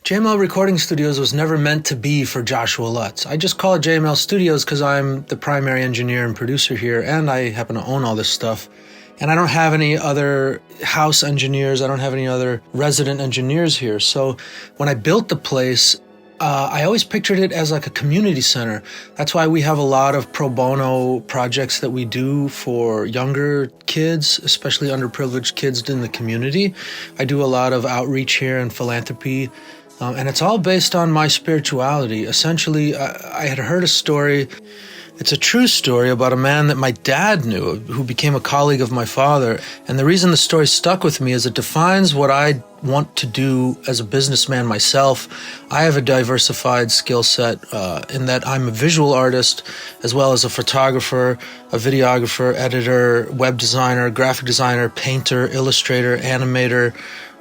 JML Recording Studios was never meant to be for Joshua Lutz. I just call it JML Studios because I'm the primary engineer and producer here, and I happen to own all this stuff. And I don't have any other house engineers. I don't have any other resident engineers here. So when I built the place, I always pictured it as like a community center. That's why we have a lot of pro bono projects that we do for younger kids, especially underprivileged kids in the community. I do a lot of outreach here and philanthropy. And it's all based on my spirituality. Essentially, I had heard a story. It's a true story about a man that my dad knew who became a colleague of my father. And the reason the story stuck with me is it defines what I want to do as a businessman myself. I have a diversified skill set in that I'm a visual artist as well as a photographer, a videographer, editor, web designer, graphic designer, painter, illustrator, animator.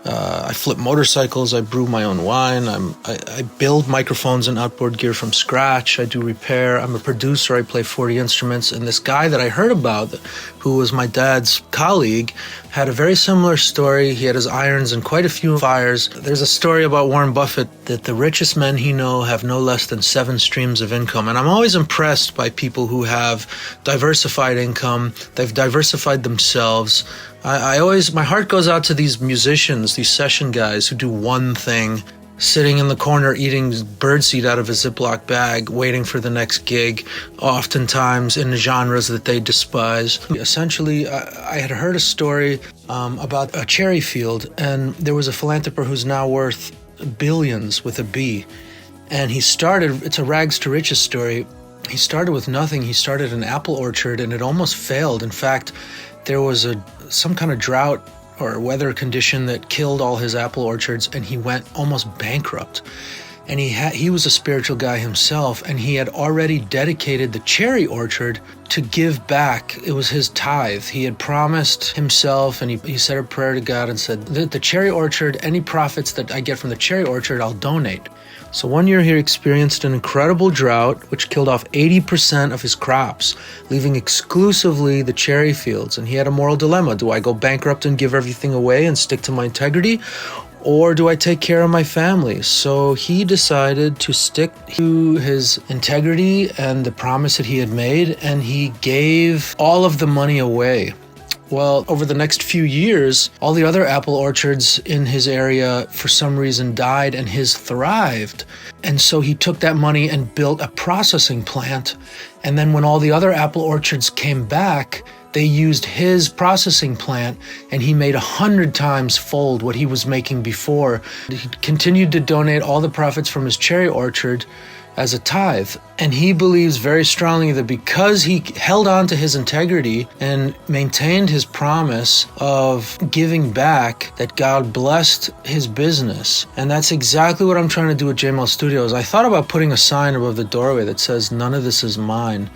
I flip motorcycles, I brew my own wine, I build microphones and outboard gear from scratch, I do repair, I'm a producer, I play 40 instruments, and this guy that I heard about, who was my dad's colleague, had a very similar story. He had his irons in quite a few fires. There's a story about Warren Buffett that the richest men he knows have no less than 7 streams of income, and I'm always impressed by people who have diversified income, they've diversified themselves. My heart goes out to these musicians, these session guys who do one thing, sitting in the corner eating birdseed out of a Ziploc bag, waiting for the next gig, oftentimes in genres that they despise. Essentially, I had heard a story about a cherry field, and there was a philanthropist who's now worth billions with a B. And it's a rags to riches story. He started with nothing. He started an apple orchard, and it almost failed. In fact, there was some kind of drought or weather condition that killed all his apple orchards, and he went almost bankrupt. And he was a spiritual guy himself, and he had already dedicated the cherry orchard to give back. It was his tithe. He had promised himself, and he said a prayer to God and said, the cherry orchard, any profits that I get from the cherry orchard, I'll donate. So one year he experienced an incredible drought, which killed off 80% of his crops, leaving exclusively the cherry fields. And he had a moral dilemma. Do I go bankrupt and give everything away and stick to my integrity? Or do I take care of my family? So he decided to stick to his integrity and the promise that he had made, and he gave all of the money away. Well, over the next few years, all the other apple orchards in his area, for some reason, died and his thrived. And so he took that money and built a processing plant. And then when all the other apple orchards came back, they used his processing plant, and he made 100 times fold what he was making before. He continued to donate all the profits from his cherry orchard as a tithe. And he believes very strongly that because he held on to his integrity and maintained his promise of giving back, that God blessed his business. And that's exactly what I'm trying to do at JML Studios. I thought about putting a sign above the doorway that says, "None of this is mine."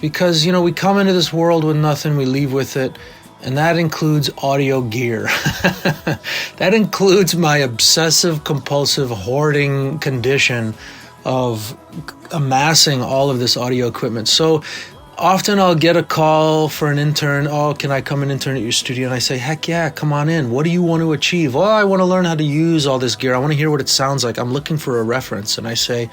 Because, we come into this world with nothing, we leave with it. And that includes audio gear. That includes my obsessive compulsive hoarding condition of amassing all of this audio equipment. So often I'll get a call for an intern. "Oh, can I come and intern at your studio?" And I say, "Heck yeah, come on in. What do you want to achieve?" "Oh, I want to learn how to use all this gear. I want to hear what it sounds like. I'm looking for a reference." And I say,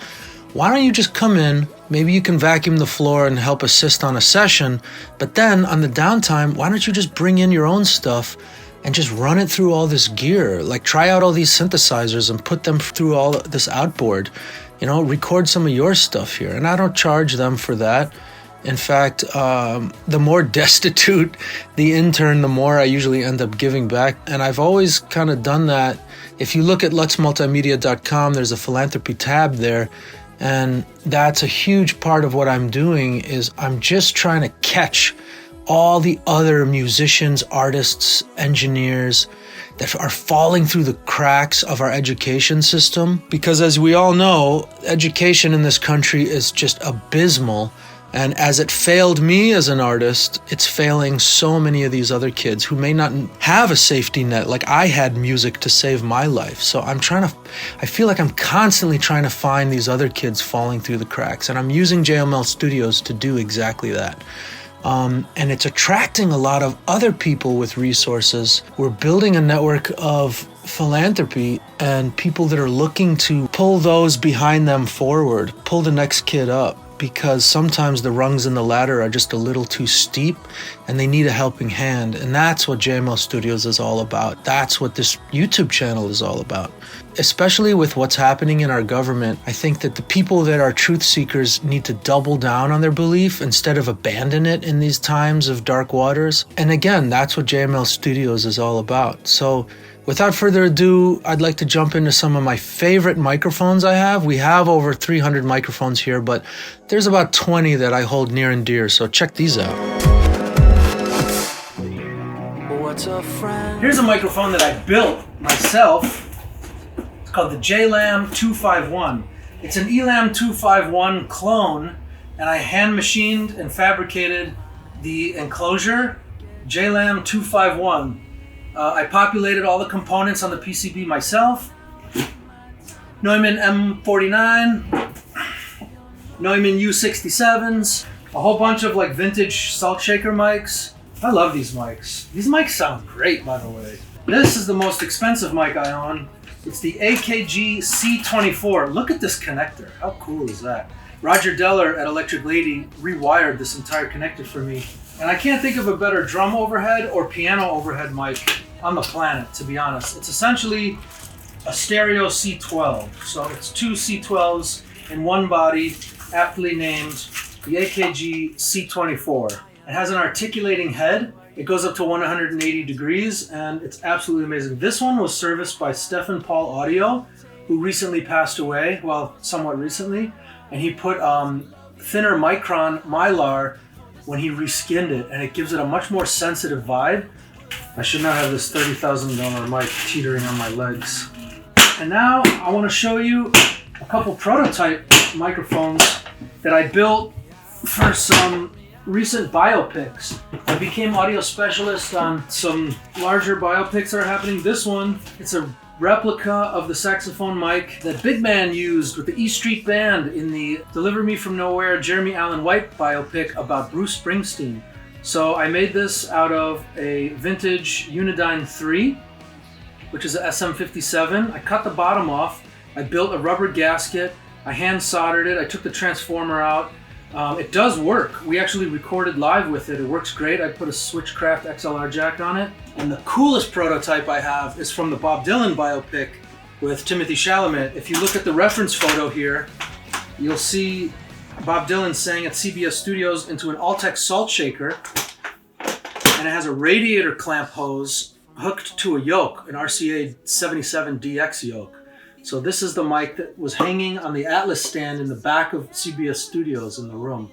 "Why don't you just come in? Maybe you can vacuum the floor and help assist on a session. But then on the downtime, why don't you just bring in your own stuff and just run it through all this gear? Like try out all these synthesizers and put them through all this outboard. Record some of your stuff here." And I don't charge them for that. In fact, the more destitute the intern, the more I usually end up giving back. And I've always kind of done that. If you look at lutzmultimedia.com, there's a philanthropy tab there. And that's a huge part of what I'm doing is I'm just trying to catch all the other musicians, artists, engineers that are falling through the cracks of our education system. Because as we all know, education in this country is just abysmal. And as it failed me as an artist, it's failing so many of these other kids who may not have a safety net. Like I had music to save my life. So I feel like I'm constantly trying to find these other kids falling through the cracks. And I'm using JML Studios to do exactly that. And it's attracting a lot of other people with resources. We're building a network of philanthropy and people that are looking to pull those behind them forward, pull the next kid up, because sometimes the rungs in the ladder are just a little too steep and they need a helping hand. And that's what JML Studios is all about. That's what this YouTube channel is all about. Especially with what's happening in our government, I think that the people that are truth seekers need to double down on their belief instead of abandon it in these times of dark waters. And again, that's what JML Studios is all about. So without further ado, I'd like to jump into some of my favorite microphones I have. We have over 300 microphones here, but there's about 20 that I hold near and dear, so check these out. Here's a microphone that I built myself. It's called the JLAM 251. It's an ELAM 251 clone, and I hand machined and fabricated the enclosure, JLAM 251. I populated all the components on the PCB myself. Neumann M49, Neumann U67s, a whole bunch of like vintage salt shaker mics. I love these mics. These mics sound great, by the way. This is the most expensive mic I own. It's the AKG C24. Look at this connector. How cool is that? Roger Deller at Electric Lady rewired this entire connector for me. And I can't think of a better drum overhead or piano overhead mic on the planet, to be honest. It's essentially a stereo C12. So it's two C12s in one body, aptly named the AKG C24. It has an articulating head. It goes up to 180 degrees, and it's absolutely amazing. This one was serviced by Stephen Paul Audio, who recently passed away, well, somewhat recently, and he put thinner micron mylar when he reskinned it, and it gives it a much more sensitive vibe. I should not have this $30,000 mic teetering on my legs. And now I want to show you a couple prototype microphones that I built for some recent biopics. I became audio specialist on some larger biopics that are happening. This one, it's a replica of the saxophone mic that Big Man used with the E Street Band in the Deliver Me From Nowhere Jeremy Allen White biopic about Bruce Springsteen. So I made this out of a vintage Unidyne 3, which is a SM57. I cut the bottom off. I built a rubber gasket. I hand soldered it. I took the transformer out. It does work. We actually recorded live with it. It works great. I put a Switchcraft XLR jack on it. And the coolest prototype I have is from the Bob Dylan biopic with Timothy Chalamet. If you look at the reference photo here, you'll see Bob Dylan sang at CBS Studios into an Altec salt shaker. And it has a radiator clamp hose hooked to a yoke, an RCA 77DX yoke. So this is the mic that was hanging on the Atlas stand in the back of CBS Studios in the room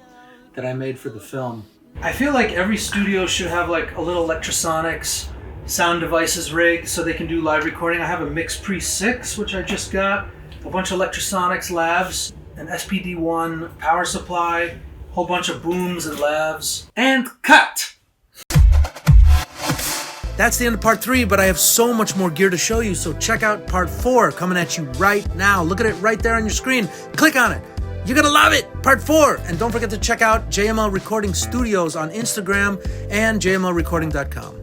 that I made for the film. I feel like every studio should have like a little electrosonics sound devices rig so they can do live recording. I have a Mix Pre 6, which I just got, a bunch of electrosonics lavs, an SPD1 power supply, a whole bunch of booms and lavs, and cut! That's the end of part 3, but I have so much more gear to show you, so check out part 4 coming at you right now. Look at it right there on your screen. Click on it. You're going to love it. Part 4. And don't forget to check out JML Recording Studios on Instagram and jmlrecording.com.